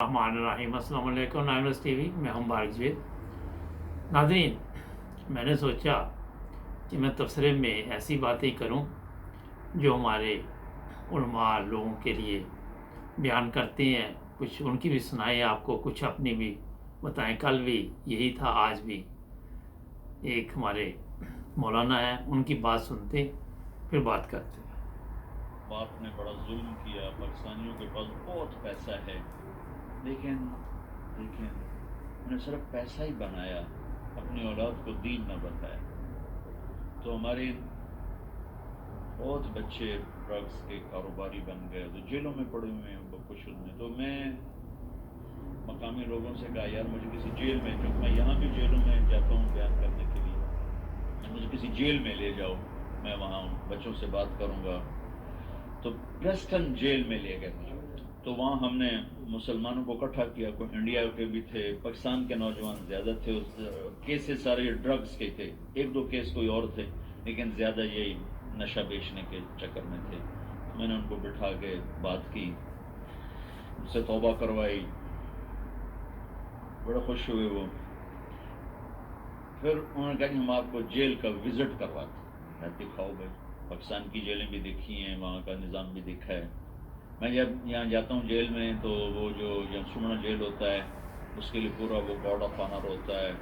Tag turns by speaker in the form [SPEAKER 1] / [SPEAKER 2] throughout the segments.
[SPEAKER 1] रहमान अस्सलाम वालेकुम नाइमस टीवी मैं हूं बारिक जवेद। नाज़रीन, मैंने सोचा कि मैं तबसरे में ऐसी बातें करूं जो हमारे उलमा लोगों के लिए बयान करते हैं, कुछ उनकी भी सुनाएं आपको, कुछ अपनी भी बताएं। कल भी यही था, आज भी एक हमारे मौलाना है, उनकी बात सुनते फिर बात करते।
[SPEAKER 2] बाप ने बड़ा जुल्म किया, पाकिस्तानियों के पास बहुत पैसा है, लेकिन उन्हें सिर्फ पैसा ही बनाया, अपनी औलाद को दीन न बताया। तो हमारे बहुत बच्चे ड्रग्स के कारोबारी बन गए, तो जेलों में पड़े हुए हैं वो कुछ उनमें। तो मैं मकामी लोगों से कहा, यार मुझे किसी जेल में, जो मैं यहाँ भी जेलों में जाता हूँ बयान करने के लिए, मुझे किसी जेल में ले जाओ, मैं वहाँ बच्चों से बात करूँगा। तो प्रेस्टन जेल में ले गए मुझे। तो वहाँ हमने मुसलमानों को इकट्ठा किया, कोई इंडिया के भी थे, पाकिस्तान के नौजवान ज़्यादा थे। केसेस सारे ड्रग्स के थे, एक दो केस कोई और थे, लेकिन ज़्यादा यही नशा बेचने के चक्कर में थे। तो मैंने उनको बिठा के बात की, उनसे तौबा करवाई, बड़ा खुश हुए वो। फिर उन्होंने कहा कि हम आपको जेल का विज़िट करवाते। मैं दिखाओ भाई, पाकिस्तान की जेलें भी देखी हैं, वहाँ का निज़ाम भी देखा है। मैं जब यहाँ जाता हूँ जेल में, तो वो जो सुमना जेल होता है, उसके लिए पूरा वो गार्ड ऑफ ऑनर होता है,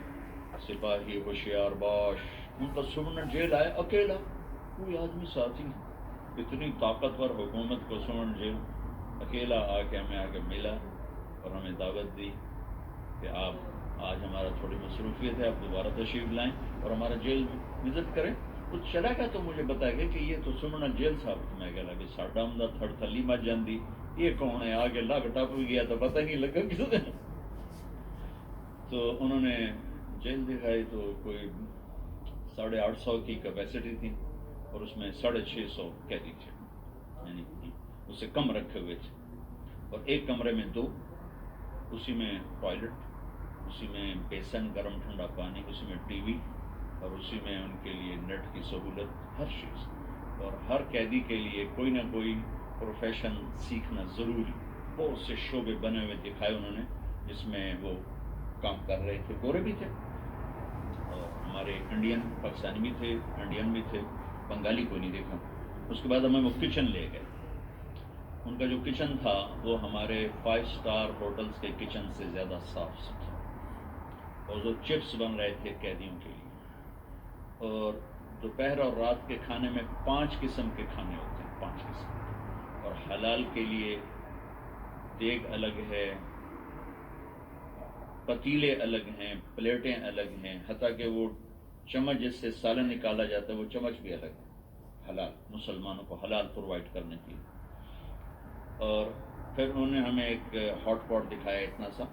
[SPEAKER 2] सिपाही होशियार बाश। उनका सुमना जेल आया अकेला, कोई आदमी साथी नहीं। इतनी ताकतवर हुकूमत को सुमन जेल अकेला आके हमें आके मिला और हमें दावत दी कि आप आज हमारा थोड़ी मसरूफियत है, आप दोबारा तशरीफ लाएं और हमारा जेल विजिट करें। तो चला गया तो मुझे बताया कि ये तो सुमना जेल साहब। तो मैं कहला कि साडा हमदा थड़ थली मच जाती, ये कौन है, आगे लग टप गया तो पता ही नहीं लगा किसने। तो उन्होंने जेल दिखाई, तो कोई 850 की कैपेसिटी थी और उसमें 650 कैदी थे, यानी उससे कम रखे हुए थे। और एक कमरे में 2, उसी में टॉयलेट, उसी में बेसन गर्म ठंडा पानी, उसी में टीवी और उसी में उनके लिए नेट की सहूलत, हर चीज़। और हर कैदी के लिए कोई ना कोई प्रोफेशन सीखना ज़रूरी। बहुत से शोबे बने हुए दिखाए उन्होंने जिसमें वो काम कर रहे थे। गोरे भी थे और हमारे इंडियन, पाकिस्तानी भी थे, इंडियन भी थे, बंगाली को नहीं देखा। उसके बाद हमें वो किचन ले गए। उनका जो किचन था वो हमारे 5 स्टार होटल्स के किचन से ज़्यादा साफ सुथरा। और जो चिप्स बन रहे थे कैदियों के लिए। और दोपहर और रात के खाने में 5 किस्म के खाने होते हैं, 5 किस्म। और हलाल के लिए देग अलग है, पतीले अलग हैं, प्लेटें अलग हैं, हत्ता कि वो चम्मच जिससे सालन निकाला जाता है वो चम्मच भी अलग है, हलाल, मुसलमानों को हलाल प्रोवाइड करने के लिए। और फिर उन्होंने हमें एक हॉट पॉट दिखाया, इतना सा,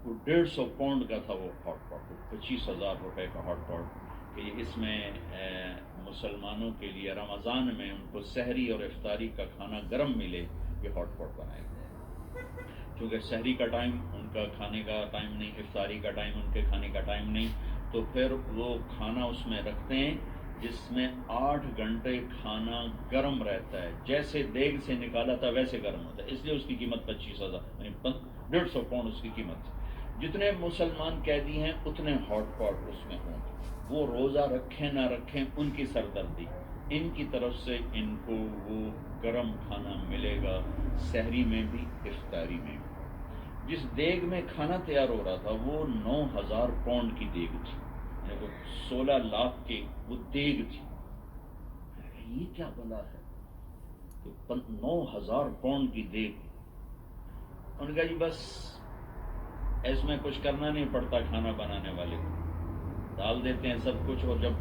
[SPEAKER 2] वो 150 पाउंड का था वो हॉट पॉट, 25,000 रुपये का हॉट पॉट। कि इसमें मुसलमानों के लिए रमज़ान में उनको सहरी और इफ्तारी का खाना गर्म मिले, ये हॉट पॉट बनाया गया है। क्योंकि सहरी का टाइम उनका खाने का टाइम नहीं, इफ्तारी का टाइम उनके खाने का टाइम नहीं, तो फिर वो खाना उसमें रखते हैं जिसमें 8 घंटे खाना गर्म रहता है, जैसे देग से निकाला था वैसे गर्म होता है। इसलिए उसकी कीमत 25,000, यानी 150 पाउंड उसकी कीमत। जितने मुसलमान कैदी हैं उतने हॉट पॉट उसमें हों, वो रोज़ा रखें ना रखें उनकी सरदर्दी, इनकी तरफ से इनको वो गरम खाना मिलेगा, सहरी में भी, इफ्तारी में भी। जिस देग में खाना तैयार हो रहा था वो 9,000 पाउंड की देग थी, यानी वो 16 लाख की वो देग थी। ये क्या बला है कि 9,000 पाउंड की देग। उन्होंने कहा जी बस इसमें कुछ करना नहीं पड़ता, खाना बनाने वाले को डाल देते हैं सब कुछ, और जब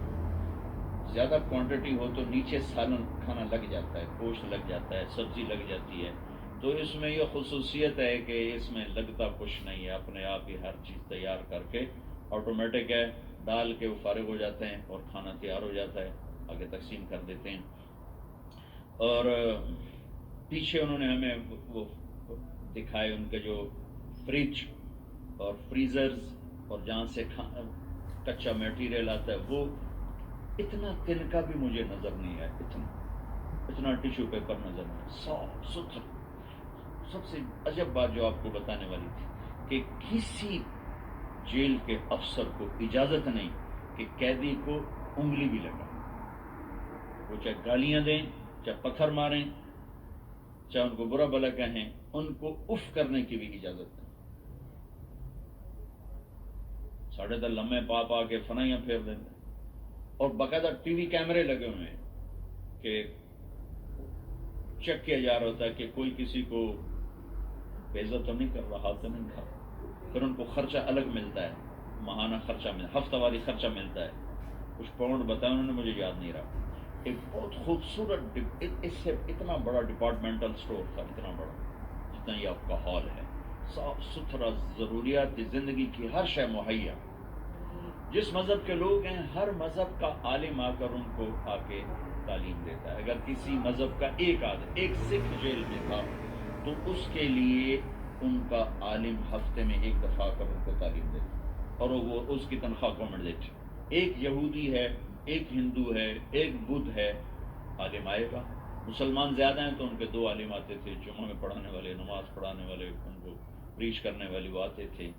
[SPEAKER 2] ज़्यादा क्वांटिटी हो तो नीचे सालन खाना लग जाता है, गोश्त लग जाता है, सब्ज़ी लग जाती है। तो इसमें यह खुसूसियत है कि इसमें लगता कुछ नहीं है, अपने आप ही हर चीज़ तैयार करके ऑटोमेटिक है, डाल के वो फारिग हो जाते हैं और खाना तैयार हो जाता है, आगे तकसीम कर देते हैं। और पीछे उन्होंने हमें वो दिखाए उनके जो फ्रिज और फ्रीज़र्स, और जहाँ से कच्चा मटेरियल आता है, वो इतना तिनका भी मुझे नज़र नहीं आया, इतना टिश्यू पेपर नज़र नहीं, साफ सुथरा سب سے عجب بات جو آپ کو بتانے والی تھی کہ کسی جیل کے افسر کو اجازت نہیں کہ قیدی کو انگلی بھی لگائے، وہ چاہے گالیاں دیں، چاہے پتھر ماریں، چاہے ان کو برا بھلا کہیں، ان کو اف کرنے کی بھی اجازت نہیں۔ ساڑھے دل لمحے پا کے فنائیاں پھیر دیتے، اور باقاعدہ ٹی وی کیمرے لگے ہوئے ہیں کہ چیک کیا جا رہا ہوتا ہے کہ کوئی کسی کو بے عزت تو نہیں کر رہا، ہاتھ تو نہیں کھا رہا۔ پھر ان کو خرچہ الگ ملتا ہے، ماہانہ خرچہ ملتا ہے، ہفتہ واری خرچہ ملتا ہے، کچھ پاؤنڈ بتایا انہوں نے، مجھے یاد نہیں رہا۔ ایک بہت خوبصورت اس سے اتنا بڑا ڈپارٹمنٹل سٹور تھا، اتنا بڑا جتنا یہ آپ کا ہال ہے، صاف ستھرا، ضروریات زندگی کی ہر شے مہیا۔ جس مذہب کے لوگ ہیں ہر مذہب کا عالم آ کر ان کو آ کے تعلیم دیتا ہے۔ اگر کسی مذہب کا ایک سکھ جیل میں تھا تو اس کے لیے ان کا عالم ہفتے میں ایک دفعہ کر ان کو تعلیم دیتا، اور وہ اس کی تنخواہ گورنمنٹ دیتی۔ ایک یہودی ہے، ایک ہندو ہے، ایک بدھ ہے، عالم آئے گا۔ مسلمان زیادہ ہیں تو ان کے 2 عالم آتے تھے، جمعہ میں پڑھانے والے، نماز پڑھانے والے، ان کو پریچ کرنے والے وہ آتے تھے۔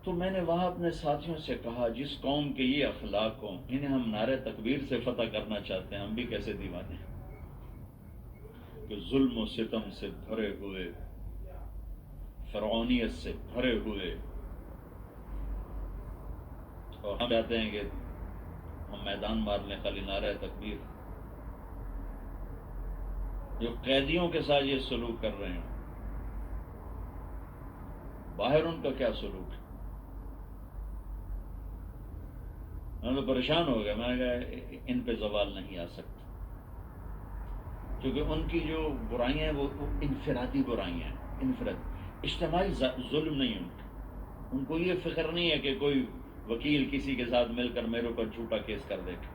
[SPEAKER 2] تو میں نے وہاں اپنے ساتھیوں سے کہا جس قوم کے یہ اخلاق ہوں، انہیں ہم نعرہ تکبیر سے فتح کرنا چاہتے ہیں، ہم بھی کیسے دیوانے ہیں کہ ظلم و ستم سے بھرے ہوئے، فرعونیت سے بھرے ہوئے، اور ہم چاہتے ہیں کہ ہم میدان مار لیں خالی نعرہ تکبیر۔ جو قیدیوں کے ساتھ یہ سلوک کر رہے ہیں، باہر ان کا کیا سلوک ہے؟ میں تو پریشان ہو گیا، میں نے کہا ان پہ زوال نہیں آ سکتا، کیونکہ ان کی جو برائیاں ہیں وہ انفرادی برائیاں ہیں، اجتماعی ظلم نہیں ان کو یہ فکر نہیں ہے کہ کوئی وکیل کسی کے ساتھ مل کر میرے اوپر جھوٹا کیس کر دے گا،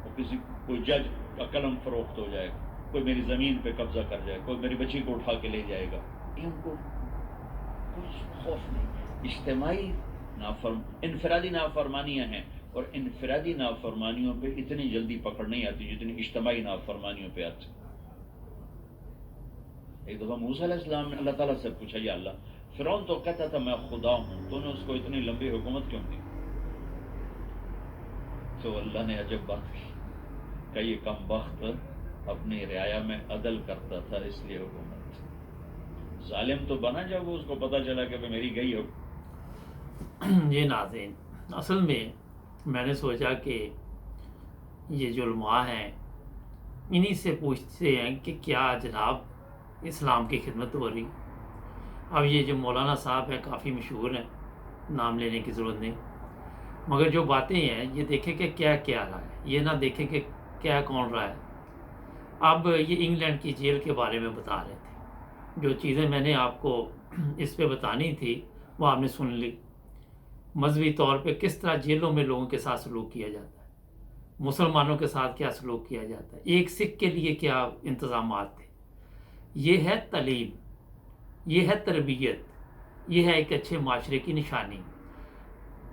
[SPEAKER 2] اور کوئی جج کا قلم فروخت ہو جائے گا، کوئی میری زمین پہ قبضہ کر جائے گا، کوئی میری بچی کو اٹھا کے لے جائے گا، یہ ان کو کچھ خوف نہیں۔ اجتماعی انفرادی نافرمانیاں ہیں، اور انفرادی نافرمانیوں پہ اتنی جلدی پکڑ نہیں آتی جتنی اجتماعی نافرمانیوں پہ آتی۔ ایک دفعہ موسیٰ علیہ السلام نے اللہ تعالیٰ سے پوچھا، یا اللہ، فرعون تو کہتا تھا میں خدا ہوں، تو نے اس کو اتنی لمبی حکومت کیوں دی؟ تو اللہ نے عجب بات کی کہ یہ کم بخت اپنی رعایا میں عدل کرتا تھا، اس لیے حکومت۔ ظالم تو بنا جب وہ اس کو پتہ چلا کہ میری گئی ہو۔
[SPEAKER 1] یہ ناظرین، اصل میں نے سوچا کہ یہ جو علماء ہیں انہی سے پوچھتے ہیں کہ کیا جناب اسلام کی خدمت ہو رہی۔ اب یہ جو مولانا صاحب ہیں کافی مشہور ہیں، نام لینے کی ضرورت نہیں، مگر جو باتیں ہیں یہ دیکھیں کہ کیا کیا رہا ہے، یہ نہ دیکھیں کہ کیا کون رہا ہے۔ اب یہ انگلینڈ کی جیل کے بارے میں بتا رہے تھے، جو چیزیں میں نے آپ کو اس پہ بتانی تھی وہ آپ نے سن لی۔ مذہبی طور پہ کس طرح جیلوں میں لوگوں کے ساتھ سلوک کیا جاتا ہے، مسلمانوں کے ساتھ کیا سلوک کیا جاتا ہے، ایک سکھ کے لیے کیا انتظامات تھے۔ یہ ہے تعلیم، یہ ہے تربیت، یہ ہے ایک اچھے معاشرے کی نشانی۔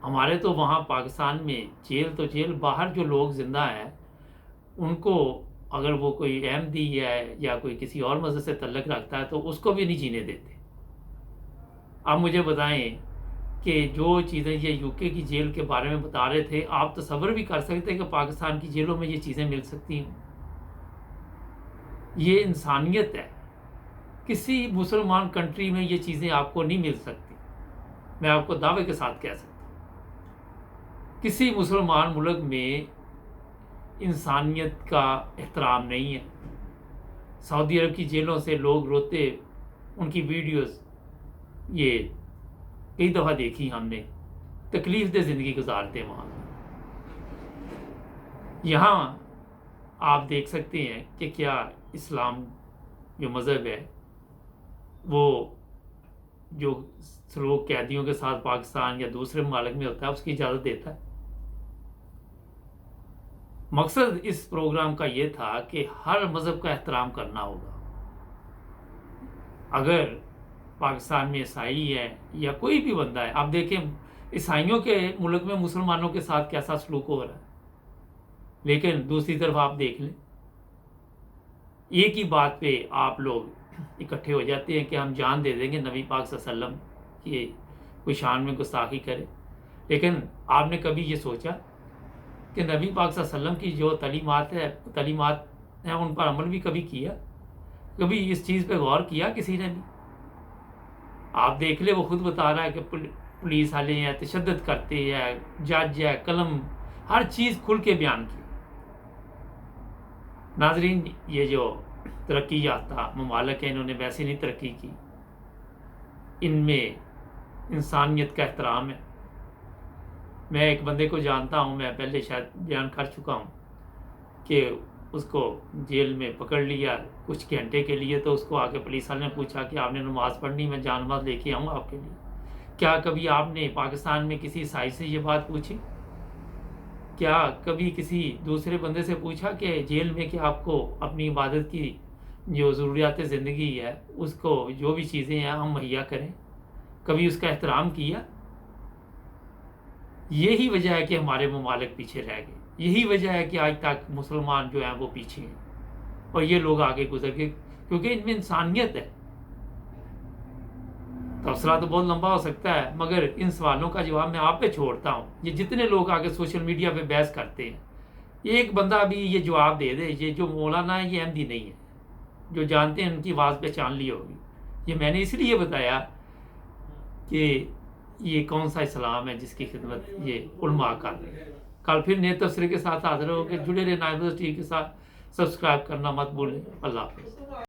[SPEAKER 1] ہمارے تو وہاں پاکستان میں جیل تو جیل، باہر جو لوگ زندہ ہیں ان کو اگر وہ کوئی احمدی ہے یا کوئی کسی اور مذہب سے تعلق رکھتا ہے تو اس کو بھی نہیں جینے دیتے۔ آپ مجھے بتائیں کہ جو چیزیں یہ یو کے کی جیل کے بارے میں بتا رہے تھے، آپ تصور بھی کر سکتے ہیں کہ پاکستان کی جیلوں میں یہ چیزیں مل سکتی ہیں؟ یہ انسانیت ہے، کسی مسلمان کنٹری میں یہ چیزیں آپ کو نہیں مل سکتی، میں آپ کو دعوے کے ساتھ کہہ سکتا ہوں۔ کسی مسلمان ملک میں انسانیت کا احترام نہیں ہے۔ سعودی عرب کی جیلوں سے لوگ روتے، ان کی ویڈیوز یہ کئی دفعہ دیکھی ہم نے، تکلیف دہ زندگی گزارتے وہاں۔ یہاں آپ دیکھ سکتے ہیں کہ کیا اسلام جو مذہب ہے وہ جو سلوک قیدیوں کے ساتھ پاکستان یا دوسرے ممالک میں ہوتا ہے اس کی اجازت دیتا ہے۔ مقصد اس پروگرام کا یہ تھا کہ ہر مذہب کا احترام کرنا ہوگا۔ اگر پاکستان میں عیسائی ہے یا کوئی بھی بندہ ہے، آپ دیکھیں عیسائیوں کے ملک میں مسلمانوں کے ساتھ کیسا سلوک ہو رہا ہے، لیکن دوسری طرف آپ دیکھ لیں ایک ہی بات پہ آپ لوگ इकट्ठे हो जाते हैं कि हम जान दे देंगे नबी पाक सल्लल्लाहु अलैहि वसल्लम कि कोई शान में गुस्ताखी करे। लेकिन आपने कभी ये सोचा कि नबी पाक सल्लल्लाहु अलैहि वसल्लम की जो तालीमात हैं उन पर अमल भी कभी किया? कभी इस चीज़ पे गौर किया किसी ने भी? आप देख ले, वो खुद बता रहा है कि पुलिस वाले हैं, तशद्दुद करते हैं, जज है, कलम, हर चीज़ खुल के बयान की। नाजरीन, ये जो तरक्की याफ्ता ममालिक हैं, इन्होंने वैसे नहीं तरक्की की, इनमें इंसानियत का एहतराम है। मैं एक बंदे को जानता हूँ, मैं पहले शायद बयान कर चुका हूँ कि उसको जेल में पकड़ लिया कुछ घंटे के लिए, तो उसको आके पुलिस वाले ने पूछा कि आपने नमाज़ पढ़नी, मैं जानमाज़ लेके आऊँगा आपके लिए। क्या कभी आपने पाकिस्तान में किसी ईसाई से ये बात पूछी? क्या कभी किसी दूसरे बंदे से पूछा कि जेल में कि आपको अपनी इबादत की जो ज़रूरियात ज़िंदगी है उसको जो भी चीज़ें हैं हम मुहैया करें? कभी उसका एहतराम किया? यही वजह है कि हमारे ममालिक पीछे रह गए, यही वजह है कि आज तक मुसलमान जो हैं वो पीछे हैं और ये लोग आगे गुजर गए, क्योंकि इनमें इंसानियत है। तबसरा तो बहुत लंबा हो सकता है, मगर इन सवालों का जवाब मैं आप पे छोड़ता हूँ। ये जितने लोग आगे सोशल मीडिया पे बहस करते हैं, एक बंदा भी ये जवाब दे दे, ये जो मौलाना है ये अहमदी नहीं है, जो जानते हैं उनकी आवाज़ पहचान ली होगी। ये मैंने इसलिए बताया कि ये कौन सा इस्लाम है जिसकी खिदमत ये उलमा कर रहे हैं। कल फिर नए तबसरे के साथ हाजिर होकर जुड़े रहे। नाइब टीवी के साथ सब्सक्राइब करना मत भूलें। अल्लाह हाफ़िज़।